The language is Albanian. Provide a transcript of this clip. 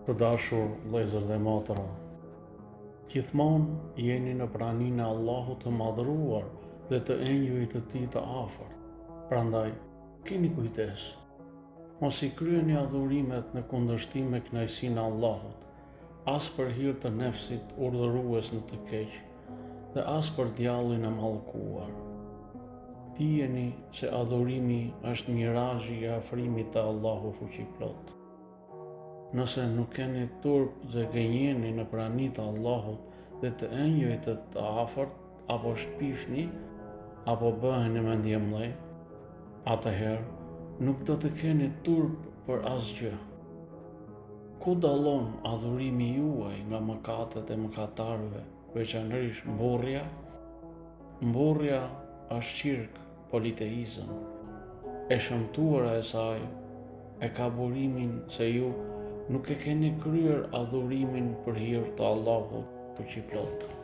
Të dashur vëllezër dhe motra, gjithmonë jeni në praninë e Allahut të madhëruar dhe të engjujt të tij të afërt. Prandaj, keni kujdes. Mos i kryeni adhurimet në kundërshtim me kënaqësinë e Allahut, as për hir të nefsit urdhërues në të keq, dhe as për djallin e mallkuar. Dijeni se adhurimi është mirazhi i afrimit te Allahu fuqiplot. Nëse nuk keni turp dhe gënjeni në praninë të Allahut dhe të engjëjt të afërt, apo shpifni, apo bëheni mendjemllë, atëherë nuk do të keni turp për asgjë. Ku dallon adhurimi juaj nga mëkatet e mëkatarëve, veçanërisht mburrja? Mburrja është shirk, politeizëm. E shëmtuara e saj e ka burimin se ju nuk e keni kryer adhurimin për hir të Allahut fuqiplot.